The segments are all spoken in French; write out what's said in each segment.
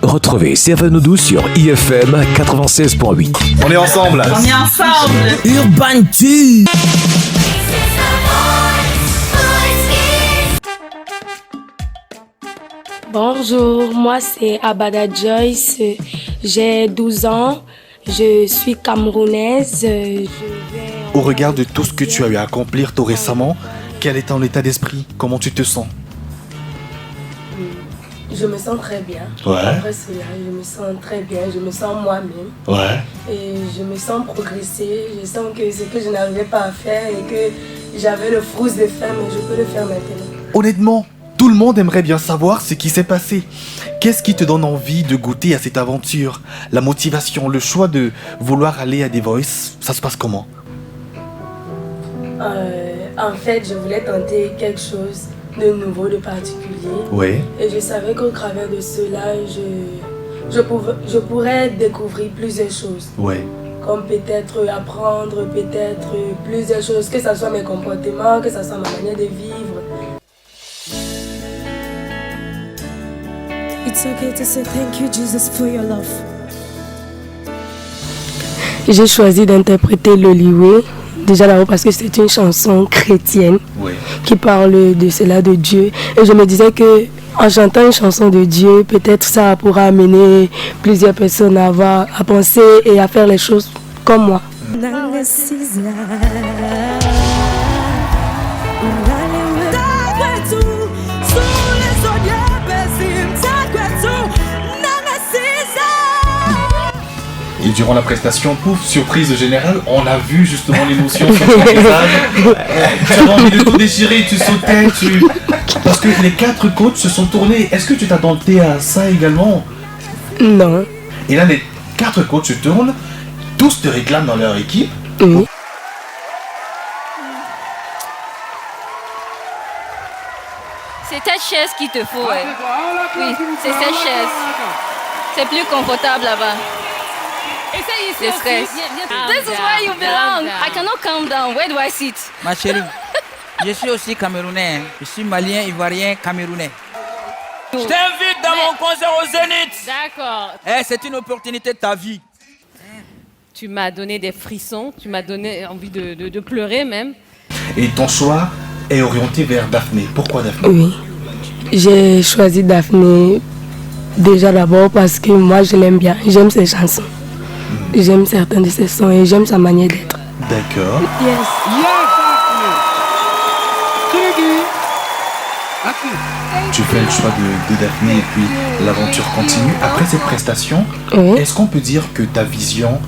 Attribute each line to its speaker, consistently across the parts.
Speaker 1: Retrouvez Servanoudou sur IFM 96.8.
Speaker 2: On est ensemble.
Speaker 3: On est ensemble.
Speaker 4: Urban Tube.
Speaker 5: Bonjour, moi c'est Abada Joyce, j'ai 12 ans, je suis camerounaise.
Speaker 2: Au regard de tout ce que tu as eu à accomplir tout récemment, quel est ton état d'esprit? Comment tu te sens?
Speaker 5: Je me sens très bien.
Speaker 2: Ouais.
Speaker 5: Après cela, je me sens très bien, je me sens moi-même.
Speaker 2: Ouais.
Speaker 5: Et je me sens progresser, je sens que ce que je n'arrivais pas à faire et que j'avais le frousse de faire, mais je peux le faire maintenant.
Speaker 2: Honnêtement, tout le monde aimerait bien savoir ce qui s'est passé. Qu'est-ce qui te donne envie de goûter à cette aventure? La motivation, le choix de vouloir aller à The Voice, ça se passe comment?
Speaker 5: En fait, je voulais tenter quelque chose de nouveau, de particulier.
Speaker 2: Oui.
Speaker 5: Et je savais qu'au travers de cela, je pourrais découvrir plusieurs choses.
Speaker 2: Oui.
Speaker 5: Comme peut-être apprendre, peut-être plusieurs choses, que ce soit mes comportements, que ce soit ma manière de vivre.
Speaker 6: It's okay to say thank you, Jesus, for your love.
Speaker 5: J'ai choisi d'interpréter l'Oliwé, déjà d'abord parce que c'est une chanson chrétienne qui parle de cela, de Dieu. Et je me disais que en chantant une chanson de Dieu, peut-être ça pourra amener plusieurs personnes à penser et à faire les choses comme moi.
Speaker 2: Et durant la prestation, pouf, surprise générale, on a vu justement l'émotion sur ton visage. Tu avais envie de tout déchirer, tu sautais, Parce que les 4 coachs se sont tournés. Est-ce que tu t'attendais à ça également?
Speaker 5: Non.
Speaker 2: Et là, les 4 coachs se tournent, tous te réclament dans leur équipe.
Speaker 5: Oui.
Speaker 7: C'est ta chaise qu'il te faut, ouais. Oui, c'est cette chaise. C'est plus confortable là-bas. Le stress. This is where you belong. I cannot calm down. Where do I sit?
Speaker 4: Ma chérie, je suis aussi camerounais. Je suis malien, ivoirien, camerounais. Je t'invite dans mon concert au Zénith.
Speaker 7: D'accord.
Speaker 4: C'est une opportunité de ta vie.
Speaker 7: Tu m'as donné des frissons. Tu m'as donné envie de pleurer même.
Speaker 2: Et ton choix est orienté vers Daphné. Pourquoi Daphné?
Speaker 5: Oui. J'ai choisi Daphné déjà d'abord parce que moi je l'aime bien. J'aime ses chansons. J'aime certains de ses sons et j'aime sa manière d'être.
Speaker 2: D'accord.
Speaker 5: Yes.
Speaker 2: Tu fais le choix de Daphné et puis l'aventure continue. Après cette prestation, est-ce qu'on peut dire que ta vision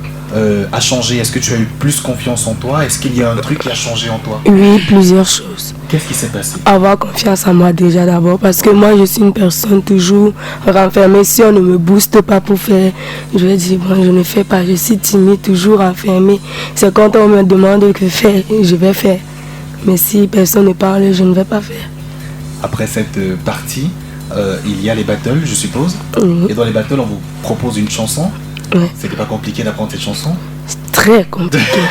Speaker 2: a changé? Est-ce que tu as eu plus confiance en toi? Est-ce qu'il y a un truc qui a changé en toi?
Speaker 5: Oui, plusieurs choses.
Speaker 2: Qu'est-ce qui s'est passé?
Speaker 5: Avoir confiance en moi déjà d'abord parce que moi je suis une personne toujours renfermée. Si on ne me booste pas pour faire, je vais dire bon, je ne fais pas, je suis timide, toujours renfermée. C'est quand on me demande que faire, je vais faire. Mais si personne ne parle, je ne vais pas faire.
Speaker 2: Après cette partie, il y a les battles, je suppose.
Speaker 5: Oui.
Speaker 2: Et dans les battles, on vous propose une chanson.
Speaker 5: Ouais.
Speaker 2: C'était pas compliqué d'apprendre cette chanson?
Speaker 5: C'est très compliqué.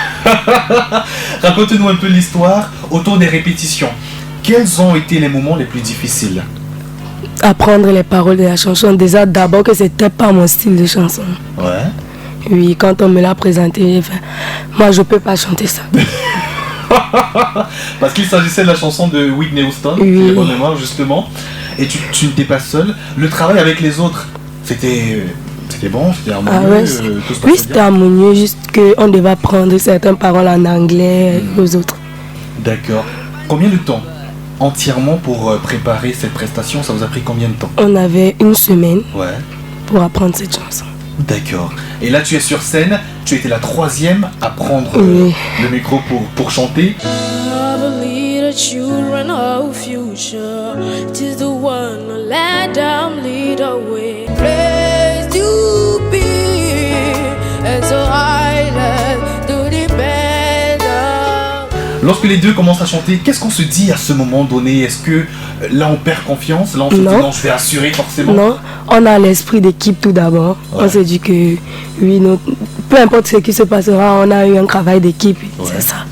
Speaker 2: Raconte-nous un peu l'histoire autour des répétitions. Quels ont été les moments les plus difficiles?
Speaker 5: Apprendre les paroles de la chanson, déjà d'abord que c'était pas mon style de chanson.
Speaker 2: Ouais.
Speaker 5: Oui, quand on me l'a présenté, moi je peux pas chanter ça.
Speaker 2: Parce qu'il s'agissait de la chanson de Whitney Houston,
Speaker 5: oui.
Speaker 2: Bonne mémoire justement. Et tu n'étais pas seul. Le travail avec les autres, c'était bon, c'était harmonieux, tout se passait
Speaker 5: oui, c'était harmonieux, juste qu'on devait apprendre certaines paroles en anglais aux autres.
Speaker 2: D'accord. Combien de temps entièrement pour préparer cette prestation? Ça vous a pris combien de temps?
Speaker 5: On avait 1 semaine pour apprendre cette chanson.
Speaker 2: D'accord. Et là tu es sur scène, tu étais la 3e à prendre le micro pour chanter. Lorsque les deux commencent à chanter, qu'est-ce qu'on se dit à ce moment donné? Est-ce que là on perd confiance? Là on se dit non, je vais assurer forcément?
Speaker 5: Non, on a l'esprit d'équipe tout d'abord. On se dit que oui, peu importe ce qui se passera, on a eu un travail d'équipe, c'est ça.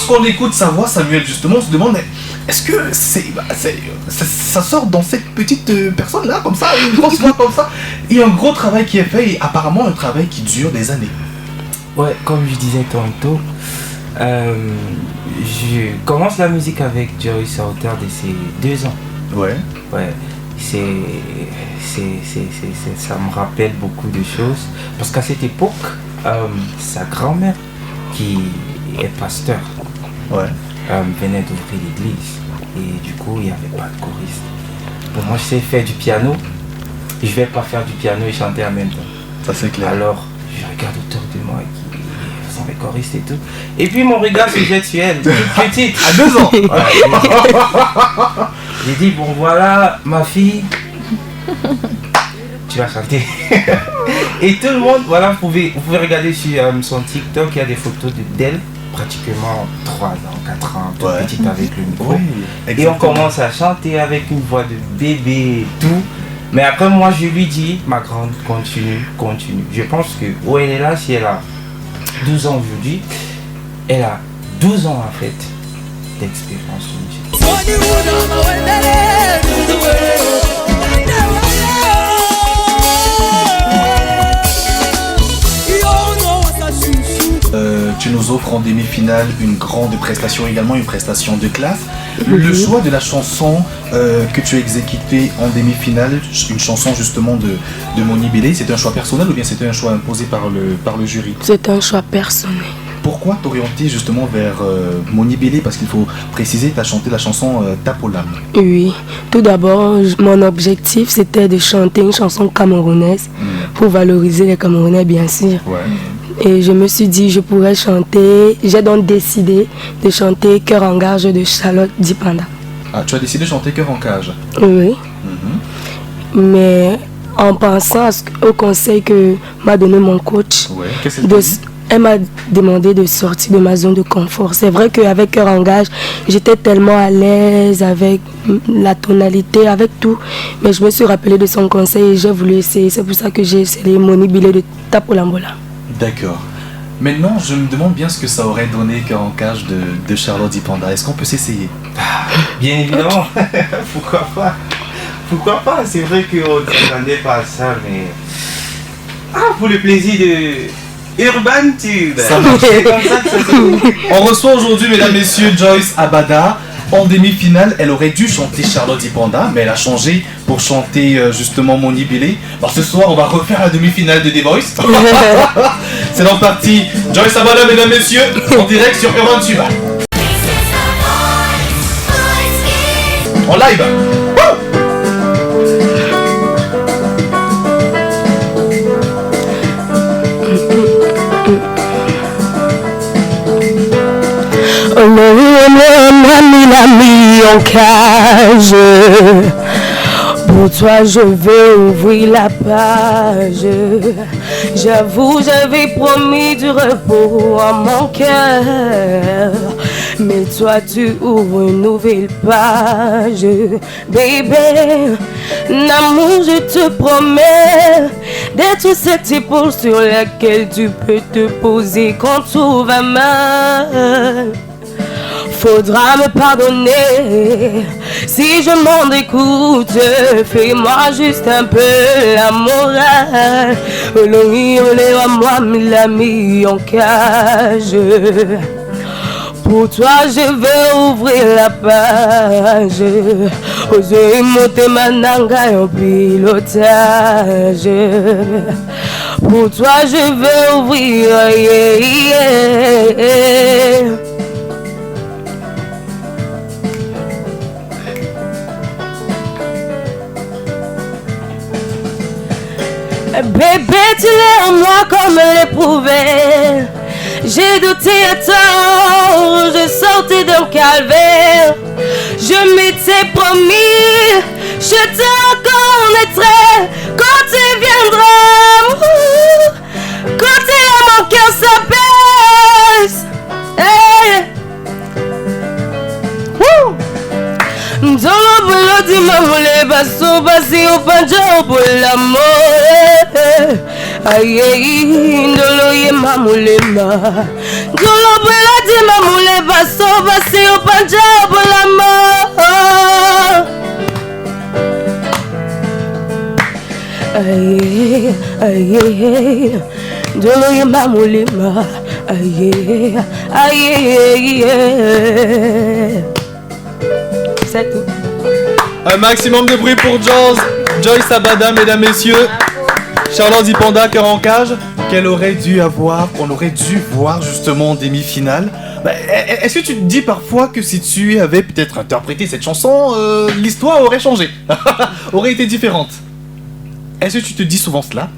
Speaker 2: lorsqu'on écoute sa voix, Samuel, justement, on se demande, est-ce que ça sort dans cette petite personne-là, comme ça, une grosse voix comme ça? Il y a un gros travail qui est fait, et apparemment un travail qui dure des années.
Speaker 3: Ouais, comme je disais tantôt, je commence la musique avec Joyce à hauteur de ses 2 ans.
Speaker 2: Ouais.
Speaker 3: Ouais. Ça me rappelle beaucoup de choses. Parce qu'à cette époque, sa grand-mère, qui est pasteur, venait d'ouvrir l'église. Et du coup, il n'y avait pas de choriste. Pour moi, je sais faire du piano. Je ne vais pas faire du piano et chanter en même temps.
Speaker 2: Ça, c'est clair.
Speaker 3: Alors, je regarde autour de moi qui sont les choristes et tout. Et puis, mon regard se jette sur elle, toute petite.
Speaker 2: À 2 ans.
Speaker 3: J'ai dit, bon voilà, ma fille, tu vas chanter. Et tout le monde, voilà, vous pouvez regarder sur son TikTok, il y a des photos d'elle, pratiquement 3 ans, 4 ans, toute petite avec le micro.
Speaker 2: Oui,
Speaker 3: et on commence à chanter avec une voix de bébé et tout. Mais après, moi, je lui dis, ma grande, continue. Je pense que où elle est là, si elle a 12 ans aujourd'hui, elle a 12 ans en fait d'expérience de musique.
Speaker 2: Tu nous offres en demi-finale une grande prestation, également une prestation de classe. Le choix de la chanson que tu as exécutée en demi-finale, une chanson justement de Moni Bélé, c'est un choix personnel ou bien c'était un choix imposé par le jury?
Speaker 5: C'est un choix personnel.
Speaker 2: Pourquoi t'orienter justement vers Moni Bélé? Parce qu'il faut préciser, tu as chanté la chanson Tape aux lames.
Speaker 5: Oui, tout d'abord, mon objectif c'était de chanter une chanson camerounaise pour valoriser les Camerounais, bien sûr.
Speaker 2: Ouais.
Speaker 5: Et je me suis dit, je pourrais chanter. J'ai donc décidé de chanter Cœur en gage de Charlotte Dipanda.
Speaker 2: Ah, tu as décidé de chanter Cœur en cage?
Speaker 5: Oui. Mais en pensant au conseil que m'a donné mon coach,
Speaker 2: qu'est-ce que
Speaker 5: elle m'a demandé de sortir de ma zone de confort. C'est vrai qu'avec Cœur en gage, j'étais tellement à l'aise avec la tonalité, avec tout. Mais je me suis rappelé de son conseil et j'ai voulu essayer. C'est pour ça que j'ai essayé Moni Bélé de Tape aux Lambola.
Speaker 2: D'accord. Maintenant, je me demande bien ce que ça aurait donné Cœur en cage de Charlotte Dipanda. Est-ce qu'on peut s'essayer?
Speaker 3: Bien évidemment. Pourquoi pas? Pourquoi pas? C'est vrai qu'on ne s'attendait pas à ça, mais... pour le plaisir de... Urban Tube.
Speaker 2: Ça marche.
Speaker 3: C'est comme ça que ça se fait.
Speaker 2: On reçoit aujourd'hui, mesdames, messieurs, Joyce Abada. En demi-finale, elle aurait dû chanter Charlotte Dipanda, mais elle a changé pour chanter justement Moni Bélé. Alors ce soir, on va refaire la demi-finale de The Voice. C'est donc parti. Joyce Abada, mesdames, messieurs, en direct sur Urban Tube. En live.
Speaker 5: On a mis en cage. Pour toi je vais ouvrir la page. J'avoue j'avais promis du repos à mon cœur, mais toi tu ouvres une nouvelle page. Baby, l'amour je te promets d'être cette épaule sur laquelle tu peux te poser quand tout va mal. Faudra me pardonner si je m'en écoute. Fais-moi juste un peu la morale. À moi, me l'a mis en cage. Pour toi, je vais ouvrir la page. Oser monter ma nanga en pilotage. Pour toi, je vais ouvrir. Bébé, tu l'es en moi comme l'éprouver. J'ai douté à tort, je sortais d'un calvaire. Je m'étais promis, je te reconnaîtrai quand tu viendras. Quand tu es mon cœur s'apaise. Hey. Dans le boulot du mamoulé, basso, bassi au panjo pour l'amour. Aïe, aïe, ndolo ye mamoulé ma. Dulobela dima mule baso basi opanja bolama. Aye, aye, Dolo mamulima. Aye, aye, c'est tout.
Speaker 8: Un maximum de bruit pour Joyce Abada, mesdames, messieurs. Charlotte Zipanda, cœur en cage.
Speaker 2: On aurait dû voir justement en demi-finale. Est-ce que tu te dis parfois que si tu avais peut-être interprété cette chanson, l'histoire aurait changé, aurait été différente? Est-ce que tu te dis souvent cela?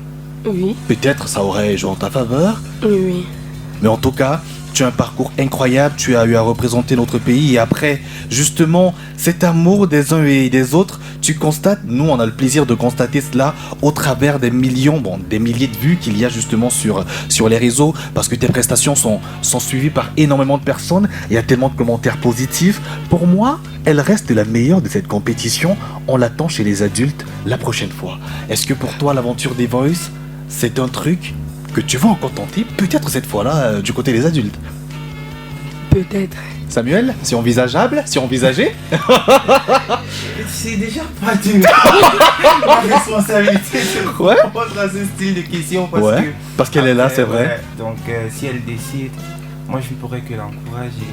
Speaker 5: Oui.
Speaker 2: Peut-être ça aurait joué en ta faveur.
Speaker 5: Oui.
Speaker 2: Mais en tout cas, tu as un parcours incroyable, tu as eu à représenter notre pays et après, justement, cet amour des uns et des autres, tu constates, nous on a le plaisir de constater cela au travers des millions, des milliers de vues qu'il y a justement sur les réseaux parce que tes prestations sont suivies par énormément de personnes, il y a tellement de commentaires positifs. Pour moi, elle reste la meilleure de cette compétition, on l'attend chez les adultes la prochaine fois. Est-ce que pour toi l'aventure des Voice, c'est un truc que tu vas encore tenter, peut-être cette fois-là, du côté des adultes?
Speaker 5: Peut-être.
Speaker 2: Samuel, c'est envisageable? C'est envisagé?
Speaker 3: C'est déjà pas de ma responsabilité de répondre à ce style de questions
Speaker 2: parce qu'elle est là, c'est vrai.
Speaker 3: Ouais, donc si elle décide, moi je ne pourrais que l'encourager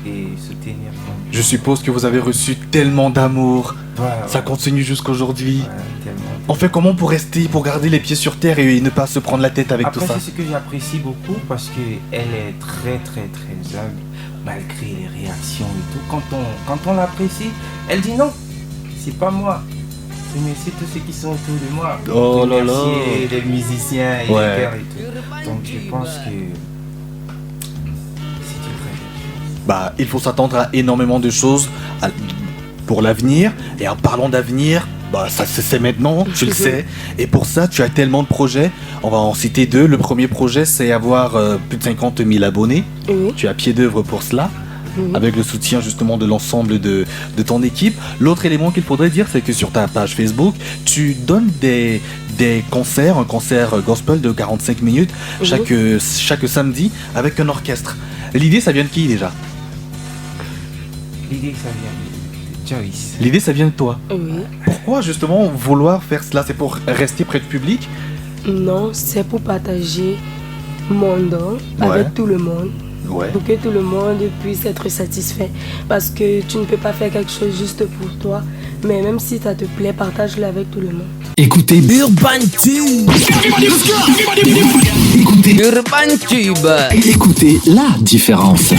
Speaker 3: et soutenir.
Speaker 2: Je suppose que vous avez reçu tellement d'amour. Ça continue jusqu'aujourd'hui.
Speaker 3: Tellement.
Speaker 2: On fait comment pour garder les pieds sur terre et ne pas se prendre la tête avec tout ça?
Speaker 3: C'est ce que j'apprécie beaucoup parce qu'elle est très très très humble malgré les réactions et tout. Quand on l'apprécie, elle dit non, c'est pas moi. C'est tous ceux qui sont autour de moi.
Speaker 2: Oh là là.
Speaker 3: Les musiciens et les chœurs et tout. Donc je pense que c'est une très belle chose.
Speaker 2: Il faut s'attendre à énormément de choses pour l'avenir. Et en parlant d'avenir, ça c'est maintenant, tu le sais. Et pour ça, tu as tellement de projets. On va en citer deux. Le premier projet, c'est avoir plus de 50 000 abonnés.
Speaker 5: Oui.
Speaker 2: Tu as pied d'œuvre pour cela. Avec le soutien justement de l'ensemble de ton équipe. L'autre élément qu'il faudrait dire, c'est que sur ta page Facebook, tu donnes des concerts, un concert gospel de 45 minutes chaque samedi avec un orchestre. L'idée, ça vient de qui déjà?
Speaker 3: L'idée, ça vient de Joyce.
Speaker 2: L'idée, ça vient de toi?
Speaker 5: Oui.
Speaker 2: Pourquoi justement vouloir faire cela? C'est pour rester près du public?
Speaker 5: Non, c'est pour partager mon don avec tout le monde.
Speaker 2: Ouais.
Speaker 5: Pour que tout le monde puisse être satisfait. Parce que tu ne peux pas faire quelque chose juste pour toi. Mais même si ça te plaît, partage-le avec tout le monde.
Speaker 1: Écoutez Urban Tube. Écoutez
Speaker 4: Urban Tube.
Speaker 1: Écoutez la différence.